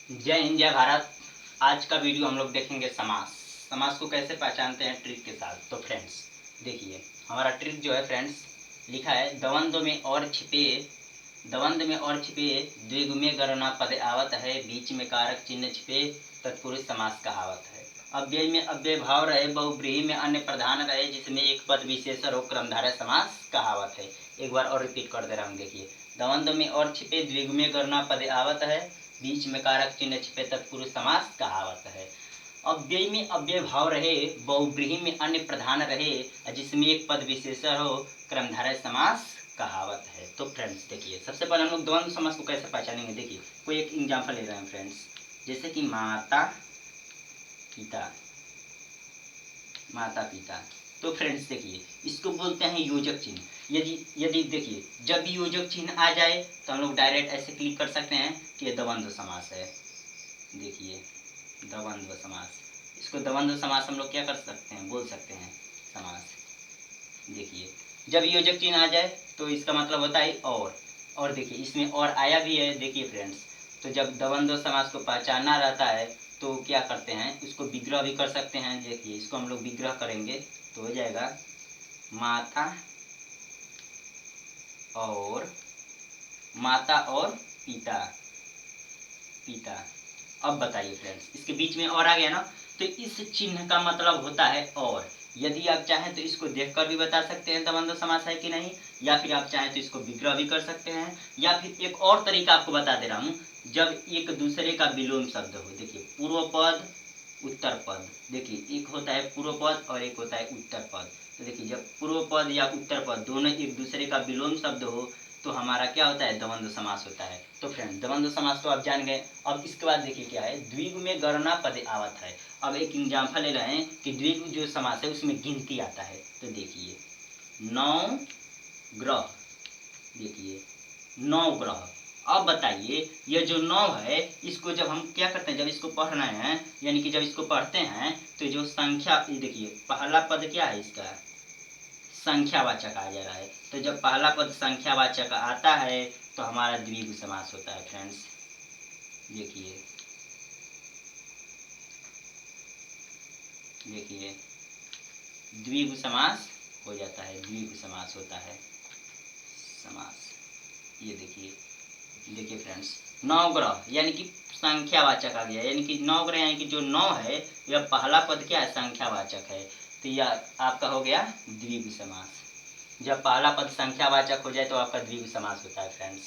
जय हिंद जय भारत। आज का वीडियो हम लोग देखेंगे समास। समास को कैसे पहचानते हैं ट्रिक के साथ। तो फ्रेंड्स देखिए, हमारा ट्रिक जो है फ्रेंड्स लिखा है दवंद में और छिपे, दवंद में और छिपे द्विगुमे गणना पद आवत है, बीच में कारक चिन्ह छिपे तत्पुरुष समास कहावत है। अव्यय में अव्यय भाव रहे, बहुव्रीहि में अन्य प्रधान रहे, जिसमें एक पद विशेषण हो क्रमधारय समास कहावत है। एक बार और रिपीट कर दे रहा हूँ। देखिए, दवंद में और छिपे द्विगुमे गणना पद आवत है, बीच में कारक चिन्ह छिपे तत्पुरुष समास कहावत है। अव्यय में अव्यय भाव रहे, बहुव्रीहि में अन्य प्रधान रहे, जिसमें एक पद विशेषण हो क्रमधारय समास कहावत है। तो फ्रेंड्स देखिए, सबसे पहले हम लोग द्वंद्व समास को कैसे पहचानेंगे। देखिए, कोई एक एग्जांपल ले रहे हैं फ्रेंड्स, जैसे कि माता पिता, माता पिता। तो फ्रेंड्स देखिए, इसको बोलते हैं योजक चिन्ह। यदि यदि देखिए, जब भी योजक चिन्ह आ जाए तो हम लोग डायरेक्ट ऐसे क्लिक कर सकते हैं कि ये द्वंद्व समास है। देखिए, द्वंद्व समास, इसको द्वंद्व समास हम लोग क्या कर सकते हैं, बोल सकते हैं समास। देखिए, जब योजक चिन्ह आ जाए तो इसका मतलब होता है और देखिए इसमें और आया भी है। देखिए फ्रेंड्स, तो जब द्वंद्व समास को पहचानना रहता है तो क्या करते हैं, इसको विग्रह भी कर सकते हैं। देखिए, इसको हम लोग विग्रह करेंगे तो हो जाएगा माता और पिता, पिता। अब बताइए फ्रेंड्स, इसके बीच में और आ गया ना, तो इस चिन्ह का मतलब होता है और। यदि आप चाहें तो इसको देखकर भी बता सकते हैं द्वंद्व समास है कि नहीं, या फिर आप चाहें तो इसको विग्रह भी कर सकते हैं, या फिर एक और तरीका आपको बता दे रहा हूं, जब एक दूसरे का विलोम शब्द हो। देखिए, पूर्व पद उत्तर पद, देखिए एक होता है पूर्व पद और एक होता है उत्तर पद। तो देखिए, जब पूर्व पद या उत्तर पद दोनों एक दूसरे का विलोम शब्द हो तो हमारा क्या होता है, द्वंद्व समास होता है। तो फ्रेंड, द्वंद्व समास तो आप जान गए। अब इसके बाद देखिए क्या है, द्विगु में गणना पद आवत है। अब एक एग्जाम्पल ले रहे हैं कि द्विगु जो समास है उसमें गिनती आता है। तो देखिए, 9 ग्रह, देखिए 9 ग्रह। अब बताइए, ये जो 9 है इसको जब हम क्या करते हैं, जब इसको पढ़ रहे हैं, यानी कि जब इसको पढ़ते हैं तो जो संख्या, देखिए पहला पद क्या है इसका, संख्यावाचक आ जा रहा है। तो जब पहला पद संख्यावाचक आता है तो हमारा द्विगु समास होता है फ्रेंड्स। देखिए, देखिए द्विगु समास हो जाता है, द्विगु समास होता है समास। ये देखिए, देखिए फ्रेंड्स, 9 ग्रह यानी कि संख्यावाचक आ गया, यानी कि 9 ग्रह यानी कि जो 9 है यह पहला पद क्या है, संख्यावाचक है। तो यह आपका हो गया द्विगु समास। जब पहला पद संख्यावाचक हो जाए तो आपका द्विगु समास होता है फ्रेंड्स।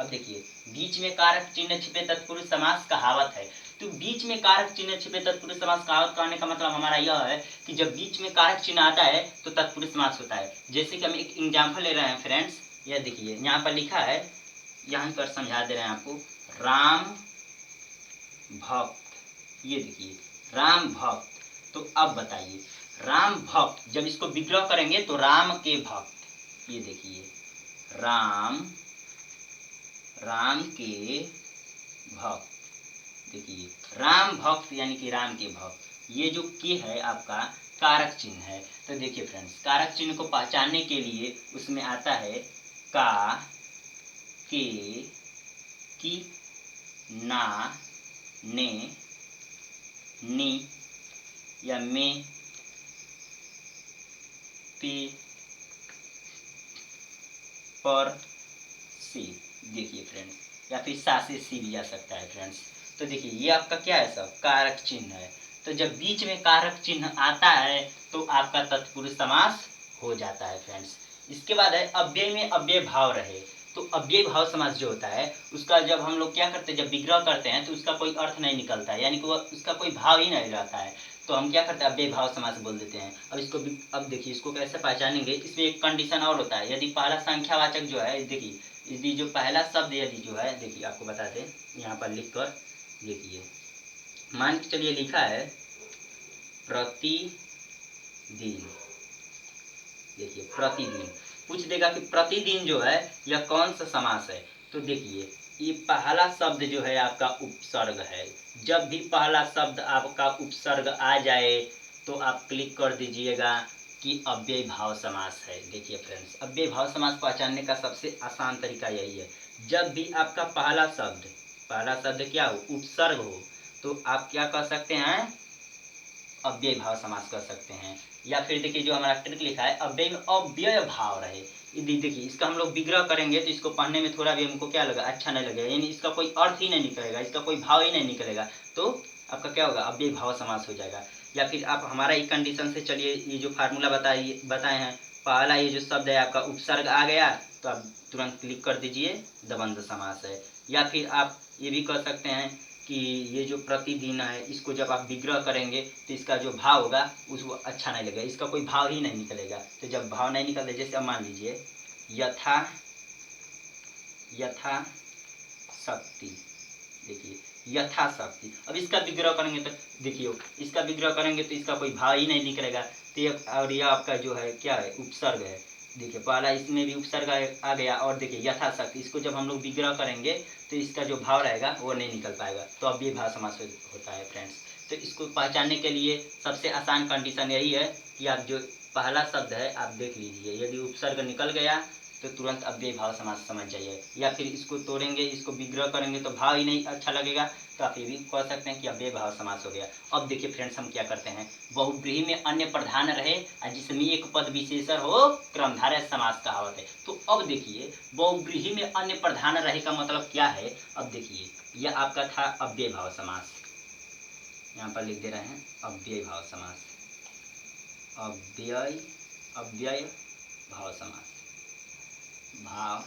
अब देखिए, बीच में कारक चिन्ह छिपे तत्पुरुष समास कहावत है। तो बीच में कारक चिन्ह छिपे तत्पुरुष समास कहावत कहने का मतलब हमारा यह है कि जब बीच में कारक चिन्ह आता है तो तत्पुरुष समास होता है। जैसे कि हम एक एग्जाम्पल ले रहे हैं फ्रेंड्स, यह देखिए यहाँ पर लिखा है, यहाँ पर समझा दे रहे हैं आपको, राम भक्त। ये देखिए, राम भक्त। तो अब बताइए, राम भक्त जब इसको विग्रह करेंगे तो राम के भक्त, ये देखिए राम, राम के भक्त। देखिए, राम भक्त यानी कि राम के भक्त। ये जो के है आपका कारक चिन्ह है। तो देखिए फ्रेंड्स, कारक चिन्ह को पहचानने के लिए उसमें आता है का, के, की, ना, ने, नी या में, पे, पर, से। देखिए फ्रेंड्स, या फिर सा से सी भी जा सकता है फ्रेंड्स। तो देखिए, ये आपका क्या है, सब कारक चिन्ह है। तो जब बीच में कारक चिन्ह आता है तो आपका तत्पुरुष समास हो जाता है फ्रेंड्स। इसके बाद है अव्यय में अव्यय भाव रहे। तो अव्यय भाव समास जो होता है उसका जब हम लोग क्या करते हैं, जब विग्रह करते हैं तो उसका कोई अर्थ नहीं निकलता है, यानी कि उसका कोई भाव ही नहीं रहता है। तो हम क्या करते हैं, अव्यय भाव समास बोल देते हैं। अब इसको अब देखिए, इसको कैसे पहचानेंगे, इसमें एक कंडीशन और होता है। यदि पहला संख्यावाचक जो है, देखिए यदि जो पहला शब्द यदि जो है, देखिए आपको बता दें यहाँ पर लिख कर, देखिए मान के चलिए लिखा है प्रतिदिन। देखिए प्रतिदिन, पूछ देगा कि प्रतिदिन जो है यह कौन सा समास है। तो देखिए, ये पहला शब्द जो है आपका उपसर्ग है। जब भी पहला शब्द आपका उपसर्ग आ जाए तो आप क्लिक कर दीजिएगा कि अव्यय भाव समास है। देखिए फ्रेंड्स, अव्यय भाव समास पहचानने का सबसे आसान तरीका यही है। जब भी आपका पहला शब्द पहला शब्द क्या हो, उपसर्ग हो, तो आप क्या कर सकते हैं, अव्यय भाव समास कर सकते हैं। या फिर देखिए जो हमारा ट्रिक लिखा है, अव्यय में अव्यय भाव रहे, देखिए इसका हम लोग विग्रह करेंगे तो इसको पढ़ने में थोड़ा भी हमको क्या लगा, अच्छा नहीं लगेगा, यानी इसका कोई अर्थ ही नहीं निकलेगा, इसका कोई भाव ही नहीं निकलेगा, तो आपका क्या होगा, अव्यय भाव समास हो जाएगा। या फिर आप हमारा एक कंडीशन से चलिए, ये जो फार्मूला बताए हैं, पहला ये जो शब्द है आपका उपसर्ग आ गया तो आप तुरंत क्लिक कर दीजिए, द्वंद्व समास है। या फिर आप ये भी कर सकते हैं कि ये जो प्रतिदिन है, इसको जब आप विग्रह करेंगे तो इसका जो भाव होगा उसको अच्छा नहीं लगेगा, इसका कोई भाव ही नहीं निकलेगा। तो जब भाव नहीं निकलते, जैसे अब मान लीजिए यथा यथा शक्ति, देखिए यथाशक्ति, अब इसका विग्रह करेंगे तो देखिए, इसका विग्रह करेंगे तो इसका कोई भाव ही नहीं निकलेगा। तो ये और यह आपका जो है क्या है, उपसर्ग है, देखिए पहला इसमें भी उपसर्ग आ गया, और देखिए यथाशक्ति, इसको जब हम लोग विग्रह करेंगे तो इसका जो भाव रहेगा वो नहीं निकल पाएगा, तो अब ये भाव समास होता है फ्रेंड्स। तो इसको पहचानने के लिए सबसे आसान कंडीशन यही है कि आप जो पहला शब्द है आप देख लीजिए, यदि उपसर्ग निकल गया तो तुरंत अव्यय भाव समास समझ जाइए। या फिर इसको तोड़ेंगे, इसको विग्रह करेंगे तो भाव ही नहीं अच्छा लगेगा, तो आप ये भी कह सकते हैं कि अव्यय भाव समास हो गया। अब देखिए फ्रेंड्स, हम क्या करते हैं, बहुव्रीहि में अन्य प्रधान रहे और जिसमें एक पद विशेषण हो, क्रमधारय समास कहावत है। तो अब देखिए बहुव्रीहि में अन्य प्रधान रहे का मतलब क्या है, अब देखिए यह आपका था अव्यय भाव समास, यहाँ पर लिख दे रहे हैं अव्यय भाव समास, अव्यय भाव समास, भाव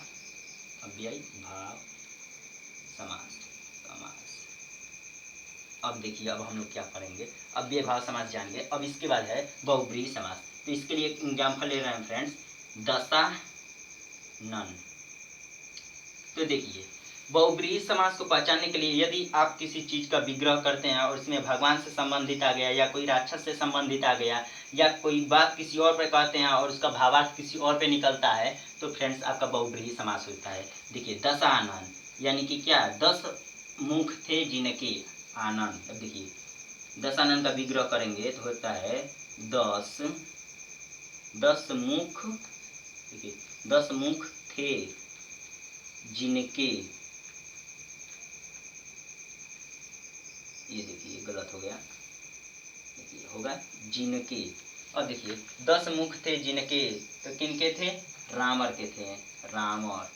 अव्यय भाव समास समास। अब देखिए, अब हम लोग क्या करेंगे, अव्यय भाव समास जान गए, अब इसके बाद है बहुव्रीहि समास। तो इसके लिए एक एग्जाम्पल ले रहे हैं फ्रेंड्स, दशानन। तो देखिए बहुव्रीहि समास को पहचानने के लिए, यदि आप किसी चीज का विग्रह करते हैं और इसमें भगवान से संबंधित आ गया, या कोई राक्षस से संबंधित आ गया, या कोई बात किसी और पे कहते हैं और उसका भावार्थ किसी और पे निकलता है, तो फ्रेंड्स आपका बहुव्रीहि समास होता है। देखिए दशानन यानी कि क्या, 10 मुख थे जिनके आनंद। अब देखिए दशानन का विग्रह करेंगे तो होता है 10 मुख, देखिए 10 मुख थे जिनके, ये देखिए गलत हो गया, देखिए होगा जिनके। और देखिए 10 मुख थे जिनके, तो किनके थे, रामर के थे, रामर।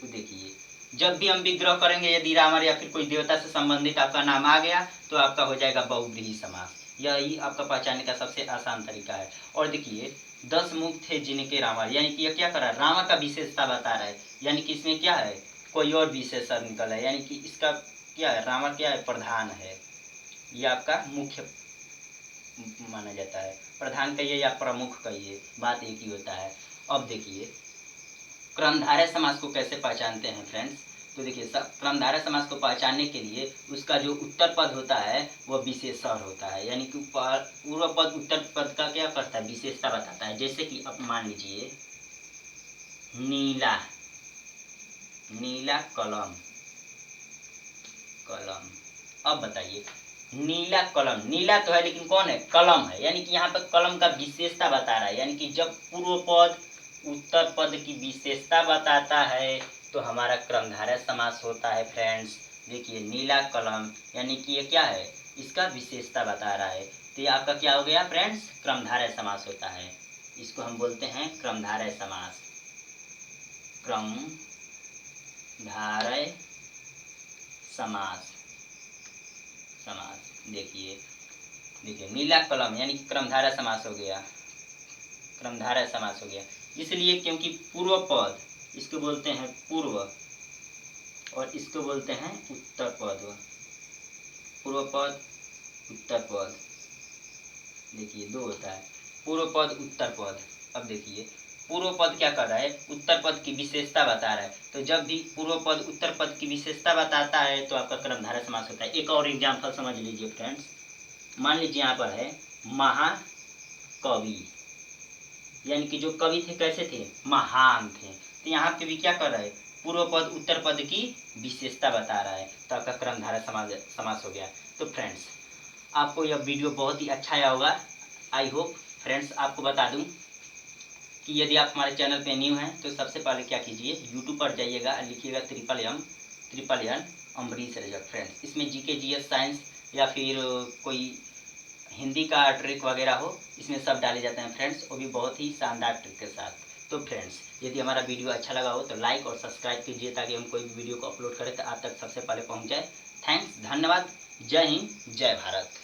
तो देखिए जब भी हम विग्रह करेंगे, यदि रामर या फिर कोई देवता से संबंधित आपका नाम आ गया तो आपका हो जाएगा बहुव्रीहि समास। यही आपका पहचानने का सबसे आसान तरीका है। और देखिए 10 मुख थे जिनके रामर, यानी कि यह क्या कर रहा है, रामर का विशेषता बता रहा है, यानी कि इसमें क्या है, कोई और विशेषण निकल है, यानी कि इसका क्या है, रामर क्या है, प्रधान है, ये आपका मुख्य माना जाता है, प्रधान कहिए या प्रमुख कहिए, बात एक ही होता है। अब देखिए क्रमधारय समास को कैसे पहचानते हैं फ्रेंड्स, तो देखिए क्रमधारय समास को पहचानने के लिए उसका जो उत्तर पद होता है वह विशेषण होता है, यानी कि पूर्व पद उत्तर पद का क्या करता है, विशेषता बताता है। जैसे कि अब मान लीजिए नीला, नीला कलम, कलम। अब बताइए नीला कलम, नीला तो है लेकिन कौन है, कलम है, यानी कि यहाँ पर कलम का विशेषता बता रहा है, यानी कि जब पूर्व पद उत्तर पद की विशेषता बताता है तो हमारा क्रमधारय समास होता है फ्रेंड्स। देखिए नीला कलम यानी कि ये क्या है, इसका विशेषता बता रहा है, तो ये आपका क्या हो गया फ्रेंड्स, क्रमधारय समास होता है। इसको हम बोलते हैं क्रमधारय समास, क्रमधारय समास, समास। देखिए देखिए नीला कलम यानी कि क्रमधारय समास हो गया, क्रमधारय समास हो गया, इसलिए क्योंकि पूर्व पद, इसको बोलते हैं पूर्व और इसको बोलते हैं उत्तर पद, पूर्व पद उत्तर पद, देखिए दो होता है, पूर्व पद उत्तर पद। अब देखिए पूर्व पद क्या कर रहा है, उत्तर पद की विशेषता बता रहा है, तो जब भी पूर्व पद उत्तर पद की विशेषता बताता है तो आपका क्रमधारय समास होता है। एक और एग्जाम्पल समझ लीजिए फ्रेंड्स, मान लीजिए यहाँ पर है महाकवि, यानी कि जो कवि थे कैसे थे, महान थे, तो यहाँ पे भी क्या कर रहा है, पूर्व पद उत्तर पद की विशेषता बता रहा है, तो आपका क्रमधारय समास हो गया। तो फ्रेंड्स आपको यह वीडियो बहुत ही अच्छा आया होगा, आई होप। फ्रेंड्स आपको बता दूं कि यदि आप हमारे चैनल पे न्यू हैं तो सबसे पहले क्या कीजिए, यूट्यूब पर जाइएगा, लिखिएगा MMM triple N Ambrish Rajak friends. इसमें जीके जीएस साइंस या फिर कोई हिंदी का ट्रिक वगैरह हो, इसमें सब डाले जाते हैं फ्रेंड्स, वो भी बहुत ही शानदार ट्रिक के साथ। तो फ्रेंड्स यदि हमारा वीडियो अच्छा लगा हो तो लाइक और सब्सक्राइब कीजिए ताकि हम कोई भी वीडियो को अपलोड करें तो आप तक सबसे पहले पहुंच जाए। थैंक्स, धन्यवाद। जय हिंद, जय भारत।